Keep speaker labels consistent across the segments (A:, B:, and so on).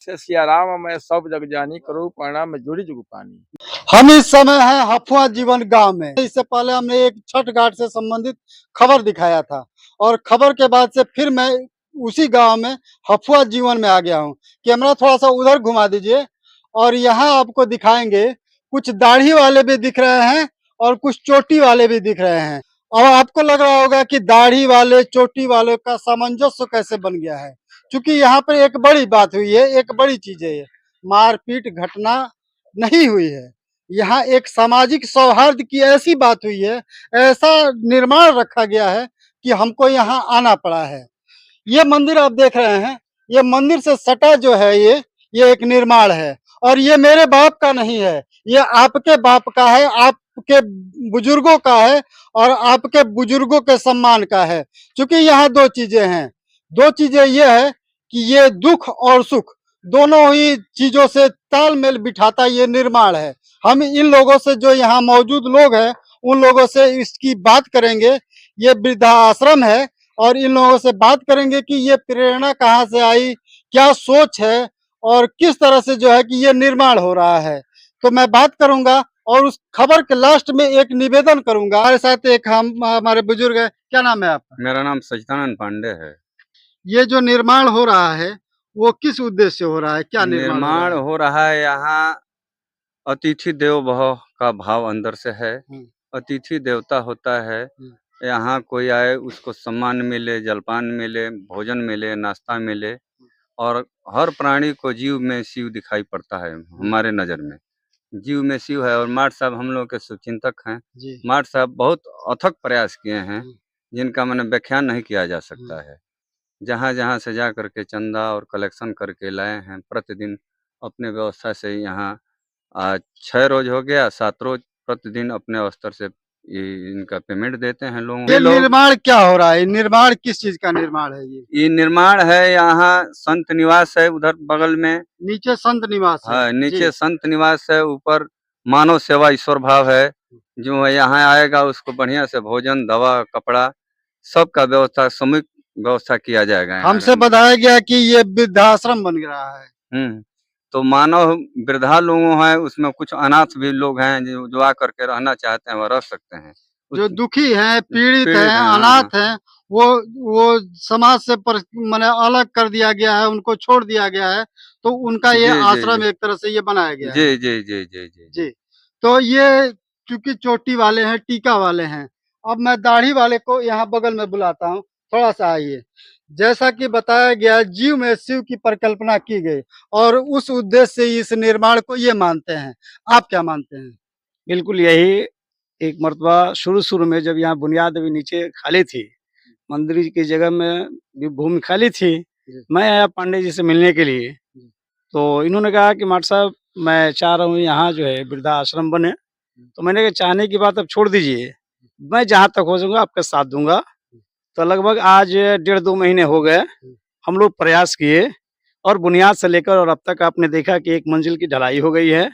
A: से सिया राम मैं सब जग जानी करो प्रणाम में जोड़ी जुग पानी।
B: हम इस समय हैं हफुआ जीवन गांव में। इससे पहले हमने एक छठ घाट से संबंधित खबर दिखाया था और खबर के बाद से फिर मैं उसी गांव में हफुआ जीवन में आ गया हूं। कैमरा थोड़ा सा उधर घुमा दीजिए और यहाँ आपको दिखाएंगे कुछ दाढ़ी वाले भी दिख रहे हैं और कुछ चोटी वाले भी दिख रहे हैं। और आपको लग रहा होगा कि दाढ़ी वाले चोटी वाले का सामंजस्य कैसे बन गया है, क्योंकि यहाँ पर एक बड़ी बात हुई है, एक बड़ी चीज है। मारपीट घटना नहीं हुई है, यहाँ एक सामाजिक सौहार्द की ऐसी बात हुई है, ऐसा निर्माण रखा गया है कि हमको यहाँ आना पड़ा है। ये मंदिर आप देख रहे हैं, ये मंदिर से सटा जो है ये एक निर्माण है और ये मेरे बाप का नहीं है, ये आपके बाप का है, आपके बुजुर्गों का है और आपके बुजुर्गों के सम्मान का है। क्योंकि यहाँ दो चीजें हैं, दो चीजें ये है कि ये दुख और सुख दोनों ही चीजों से तालमेल बिठाता ये निर्माण है। हम इन लोगों से जो यहाँ मौजूद लोग हैं उन लोगों से इसकी बात करेंगे। ये वृद्धा आश्रम है और इन लोगों से बात करेंगे कि ये प्रेरणा कहाँ से आई, क्या सोच है और किस तरह से जो है कि ये निर्माण हो रहा है। तो मैं बात करूंगा और उस खबर के लास्ट में एक निवेदन करूंगा। हमारे साथ एक हमारे बुजुर्ग है, क्या नाम है आपका?
C: मेरा नाम सचिदानंद पांडे है।
B: ये जो निर्माण हो रहा है वो किस उद्देश्य से हो रहा है, क्या
C: निर्माण हो रहा है यहाँ अतिथि देवो भव का भाव अंदर से है। अतिथि देवता होता है, यहाँ कोई आए उसको सम्मान मिले, जलपान मिले, भोजन मिले, नाश्ता मिले और हर प्राणी को जीव में शिव दिखाई पड़ता है। हमारे नज़र में जीव में शिव है और माठ साहब हम लोग के शुभचिंतक हैं। माठ साहब बहुत अथक प्रयास किए हैं जिनका मैंने व्याख्यान नहीं किया जा सकता है। जहाँ जहाँ से जा करके चंदा और कलेक्शन करके लाए हैं। प्रतिदिन अपने व्यवस्था से यहाँ 6 रोज हो गया, 7 रोज प्रतिदिन अपने स्तर से इनका पेमेंट देते हैं लोगों को।
B: ये निर्माण क्या हो रहा है, निर्माण किस चीज का निर्माण है? ये
C: निर्माण है यहाँ संत निवास है, उधर बगल में
B: नीचे संत निवास है।
C: हाँ, नीचे संत निवास है, ऊपर मानव सेवा ईश्वर भाव है। जो यहाँ आएगा उसको बढ़िया से भोजन, दवा, कपड़ा सबका व्यवस्था सामूहिक व्यवस्था किया जाएगा।
B: हमसे बताया गया कि ये वृद्धाश्रम बन रहा है।
C: तो मानव वृद्धा लोगों हैं, उसमें कुछ अनाथ भी लोग हैं जो आकर के रहना चाहते हैं, वह रह सकते हैं।
B: जो दुखी हैं, पीड़ित हैं, अनाथ हैं, वो समाज से माने अलग कर दिया गया है, उनको छोड़ दिया गया है, तो उनका ये आश्रम एक तरह से ये बनाया गया है।
C: जी जी जी जी जी
B: जी। तो ये क्योंकि चोटी वाले हैं, टीका वाले हैं, अब मैं दाढ़ी वाले को यहाँ बगल में बुलाता हूँ, थोड़ा सा आइए। जैसा कि बताया गया, जीव में शिव की परिकल्पना की गई और उस उद्देश्य से इस निर्माण को ये मानते हैं। आप क्या मानते हैं?
D: बिल्कुल यही एक मर्तबा शुरू में जब यहाँ बुनियाद अभी नीचे खाली थी, मंदिर की जगह में भी भूमि खाली थी, मैं आया पांडे जी से मिलने के लिए। तो इन्होंने कहा कि माट साहब मैं चाह रहा हूँ यहाँ जो है वृद्धा आश्रम बने। तो मैंने कहा चाहने की बात अब छोड़ दीजिए, मैं जहाँ तक हो जाऊंगा आपका साथ दूंगा। तो लगभग आज 1.5-2 महीने हो गए हम लोग प्रयास किए और बुनियाद से लेकर और अब तक आपने देखा कि एक मंजिल की ढलाई हो गई है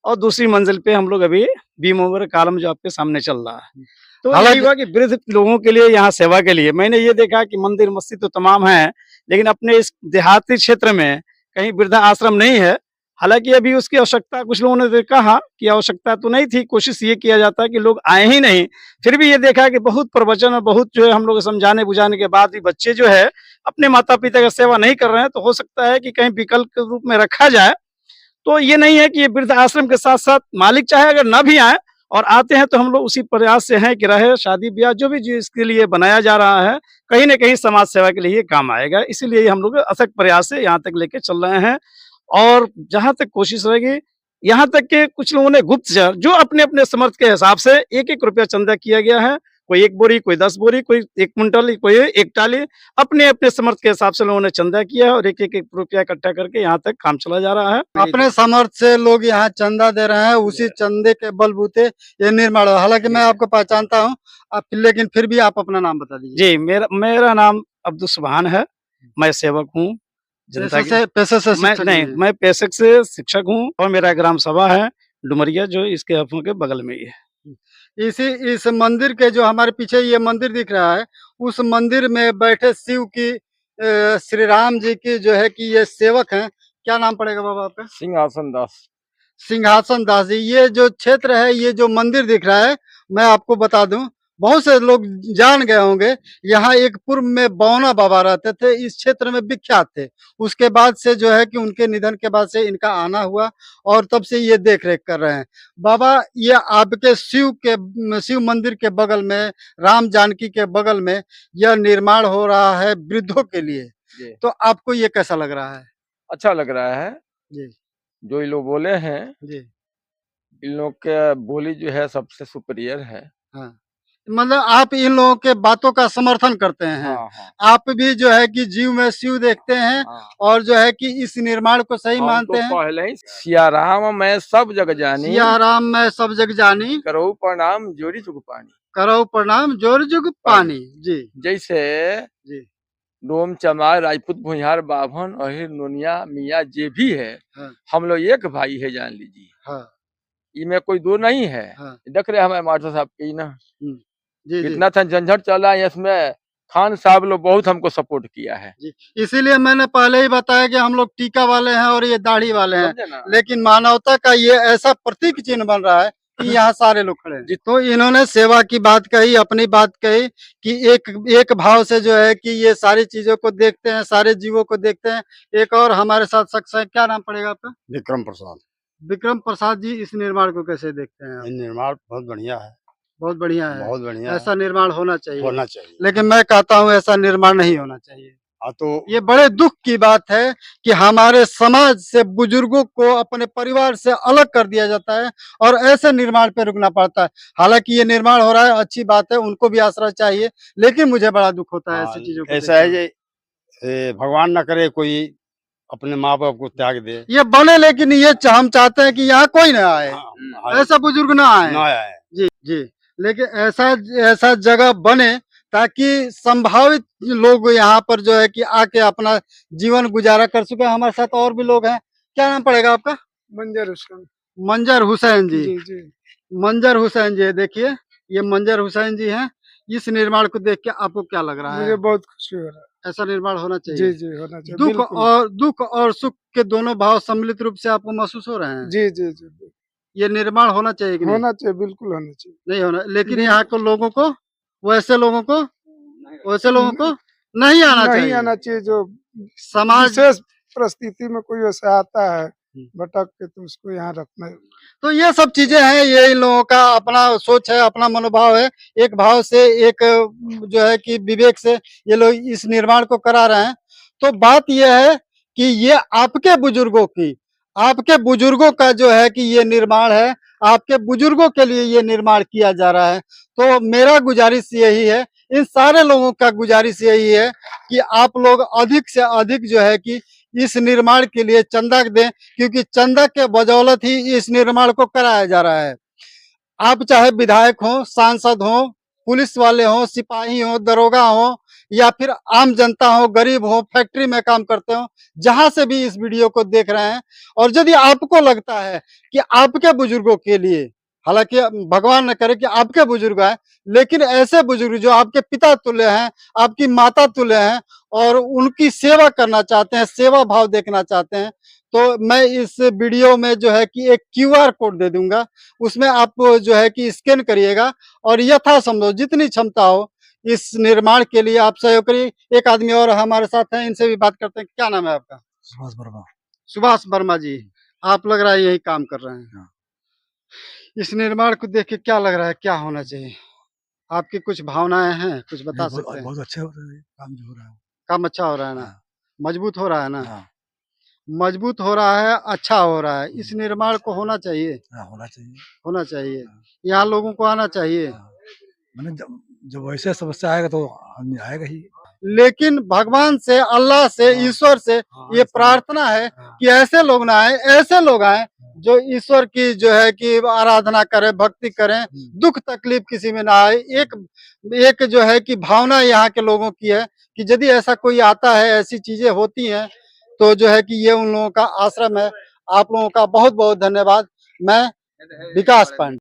D: और दूसरी मंजिल पे हम लोग अभी बीम ओवर कॉलम जो आपके सामने चल रहा है। तो यही हुआ कि वृद्ध लोगों के लिए यहाँ सेवा के लिए मैंने ये देखा कि मंदिर मस्जिद तो तमाम है, लेकिन अपने इस देहाती क्षेत्र में कहीं वृद्धा आश्रम नहीं है। हालांकि अभी उसकी आवश्यकता कुछ लोगों ने कहा कि आवश्यकता तो नहीं थी, कोशिश ये किया जाता है कि लोग आए ही नहीं। फिर भी ये देखा कि बहुत प्रवचन और बहुत जो है हम लोग समझाने बुझाने के बाद भी बच्चे जो है अपने माता पिता की सेवा नहीं कर रहे हैं, तो हो सकता है कि कहीं विकल्प के रूप में रखा जाए। तो ये नहीं है कि ये वृद्ध आश्रम के साथ साथ मालिक चाहे अगर ना भी आए और आते हैं तो हम लोग उसी प्रयास से हैं कि रहे शादी ब्याह जो भी जो इसके लिए बनाया जा रहा है कहीं ना कहीं समाज सेवा के लिए काम आएगा। इसीलिए हम लोग अथक प्रयास से यहाँ तक लेके चल रहे हैं और जहाँ तक कोशिश रहेगी, यहाँ तक के कुछ लोगों ने गुप्तचर जो अपने अपने समर्थ के हिसाब से 1-1 रुपया चंदा किया गया है, कोई 1 बोरी, कोई 10 बोरी, कोई 1 कुंटल, कोई 1 टाली, अपने अपने समर्थ के हिसाब से लोगों ने चंदा किया है और 1-1 रुपया इकट्ठा करके यहाँ तक काम चला जा रहा है।
B: अपने समर्थ से लोग यहाँ चंदा दे रहे हैं, उसी चंदे के बलबूते ये निर्माण। हालांकि मैं आपको पहचानता हूँ, लेकिन फिर भी आप अपना नाम बता दीजिए।
D: जी, मेरा नाम अब्दुल सुभान है, मैं सेवक हूँ।
B: पैसे से
D: मैं पेशे से शिक्षक हूँ और मेरा ग्राम सभा है डुमरिया जो इसके हफों के बगल में ही है।
B: इस मंदिर के जो हमारे पीछे ये मंदिर दिख रहा है, उस मंदिर में बैठे शिव की श्री राम जी की जो है कि ये सेवक हैं, क्या नाम पड़ेगा बाबा आपका?
A: सिंहासन दास।
B: सिंहासन दास जी। ये जो क्षेत्र है, ये जो मंदिर दिख रहा है, मैं आपको बता दूं, बहुत से लोग जान गए होंगे। यहाँ एक पूर्व में बौना बाबा रहते थे, इस क्षेत्र में विख्यात थे। उसके बाद से जो है कि उनके निधन के बाद से इनका आना हुआ और तब से ये देख रेख कर रहे हैं। बाबा, ये आपके शिव मंदिर के बगल में, राम जानकी के बगल में यह निर्माण हो रहा है वृद्धों के लिए,
A: जी।
B: तो आपको ये कैसा लग रहा है?
A: अच्छा लग रहा है।
B: जी
A: जो ये लोग बोले हैं,
B: जी।
A: इन लोग के बोली जो है सबसे सुपीरियर है।
B: हाँ, मतलब आप इन लोगों के बातों का समर्थन करते हैं।
A: हाँ, हाँ,
B: आप भी जो है कि जीव में शिव देखते हैं
A: हाँ।
B: और जो है कि इस निर्माण को सही
A: हम
B: मानते
A: तो
B: हैं।
A: पहले ही सिया राम मैं सब जग जानी,
B: सिया राम मैं सब जग जानी,
A: करो प्रणाम जोरी चुक पानी।
B: करो प्रणाम जोर जुग पानी। जी
A: जैसे
B: जी।
A: डोम चमार राजपूत भुइहार बाभन अहिर नोनिया मियाँ जे भी है,
B: हाँ
A: हम लोग एक भाई है, जान लीजिए।
B: हाँ
A: इनमें कोई दो नहीं है।
B: हाँ।
A: देख रहे हैं हमारे मास्टर साहब की ना,
B: जी जी
A: कितना था झंझट चला है इसमें। खान साहब लोग बहुत हमको सपोर्ट किया है,
B: जी। इसीलिए मैंने पहले ही बताया कि हम लोग टीका वाले हैं और ये दाढ़ी वाले हैं,
A: समझे ना।
B: लेकिन मानवता का ये ऐसा प्रतीक चिन्ह बन रहा है कि यहाँ सारे लोग खड़े हैं। तो इन्होंने सेवा की बात कही, अपनी बात कही कि एक भाव से जो है कि ये सारी चीजों को देखते हैं, सारे जीवों को देखते हैं। एक और हमारे साथ शख्स है, क्या नाम पड़ेगा आपका?
E: विक्रम प्रसाद।
B: विक्रम प्रसाद जी, इस निर्माण को कैसे देखते हैं आप?
E: ये निर्माण बहुत बढ़िया है,
B: बहुत बढ़िया है,
E: बहुत बढ़िया
B: ऐसा निर्माण होना चाहिए।
E: होना चाहिए।
B: लेकिन मैं कहता हूँ ऐसा निर्माण नहीं होना चाहिए।
E: हाँ, तो
B: ये बड़े दुख की बात है कि हमारे समाज से बुजुर्गों को अपने परिवार से अलग कर दिया जाता है और ऐसे निर्माण पे रुकना पड़ता है। हालांकि ये निर्माण हो रहा है, अच्छी बात है, उनको भी आसरा चाहिए, लेकिन मुझे बड़ा दुख होता है
E: हाँ,
B: ऐसी चीजों को
E: ऐसा है
B: देखकर।
E: ये भगवान न करे कोई अपने माँ बाप को त्याग दे।
B: ये बने, लेकिन ये हम चाहते हैं कि यहाँ कोई ना आए,
E: हाँ,
B: ऐसा बुजुर्ग ना आए।
E: ना आए।
B: जी जी। लेकिन ऐसा ऐसा जगह बने ताकि संभावित लोग यहाँ पर जो है कि आके अपना जीवन गुजारा कर सके। हमारे साथ और भी लोग हैं, क्या नाम पड़ेगा आपका?
F: मंजर हुसैन।
B: मंजर हुसैन जी।
F: जी जी।
B: मंजर हुसैन जी, देखिए ये मंजर हुसैन जी हैं। इस निर्माण को देख के आपको क्या लग रहा
F: मुझे
B: है?
F: बहुत खुशी हो रहा है।
B: ऐसा निर्माण होना
F: जी
B: चाहिए।
F: जी, होना चाहिए।
B: दुख और सुख के दोनों भाव सम्मिलित रूप से आपको महसूस हो रहे हैं।
F: जी जी जी,
B: ये निर्माण होना चाहिए कि नहीं?
F: होना चाहिए, बिल्कुल होना चाहिए।
B: नहीं होना, लेकिन यहाँ के लोगों को, वैसे लोगों को नहीं आना
F: नहीं
B: चाहिए।
F: आना चाहिए। जो
B: समाज,
F: विशेष परिस्थिति में कोई वैसा आता है भटक के, तो उसको यहाँ रखना है।
B: तो ये सब चीजें हैं, ये इन लोगों का अपना सोच है, अपना मनोभाव है। एक भाव से, एक जो है कि विवेक से ये लोग इस निर्माण को करा रहे हैं। तो बात ये है कि ये आपके बुजुर्गों का जो है कि ये निर्माण है, आपके बुजुर्गों के लिए ये निर्माण किया जा रहा है। तो मेरा गुजारिश यही है, इन सारे लोगों का गुजारिश यही है कि आप लोग अधिक से अधिक जो है कि इस निर्माण के लिए चंदा दें, क्योंकि चंदा के बदौलत ही इस निर्माण को कराया जा रहा है। आप चाहे विधायक हो, सांसद हो, पुलिस वाले हो, सिपाही हो, दरोगा हो, या फिर आम जनता हो, गरीब हो, फैक्ट्री में काम करते हो, जहां से भी इस वीडियो को देख रहे हैं, और यदि आपको लगता है कि आपके बुजुर्गों के लिए, हालांकि भगवान न करे कि आपके बुजुर्ग आए, लेकिन ऐसे बुजुर्ग जो आपके पिता तुल्य हैं, आपकी माता तुल्य हैं, और उनकी सेवा करना चाहते हैं, सेवा भाव देखना चाहते हैं, तो मैं इस वीडियो में जो है कि एक QR कोड दे दूंगा, उसमें आप जो है कि स्कैन करिएगा और यथासंभव जितनी क्षमता हो इस निर्माण के लिए आप सहयोग करिए। एक आदमी और हमारे साथ हैं, इनसे भी बात करते हैं। क्या नाम है आपका?
E: सुभाष वर्मा।
B: सुभाष वर्मा जी, आप लग रहा है यही काम कर रहे हैं। इस निर्माण को देख के क्या लग रहा है, क्या होना चाहिए? आपकी कुछ भावनाएं हैं, कुछ बता सकते हैं?
E: बहुत अच्छा हो रहा है काम जो हो रहा है।
B: काम अच्छा हो रहा है ना?
E: हाँ।
B: मजबूत हो रहा है ना?
E: हाँ,
B: मजबूत हो रहा है, अच्छा हो रहा है। इस निर्माण को होना चाहिए,
E: हाँ, होना चाहिए।
B: होना चाहिए। यहाँ लोगों को आना चाहिए।
E: मैंने जब वैसे समस्या आएगा तो आदमी आएगा ही।
B: लेकिन भगवान से, अल्लाह से, ईश्वर से ये प्रार्थना है कि ऐसे लोग ना आए, ऐसे लोग आए जो ईश्वर की जो है कि आराधना करें, भक्ति करें, दुख तकलीफ किसी में ना आए। एक जो है कि भावना यहाँ के लोगों की है कि यदि ऐसा कोई आता है, ऐसी चीजें होती हैं, तो जो है कि ये उन लोगों का आश्रम है। आप लोगों का बहुत बहुत धन्यवाद। मैं विकास पांडे।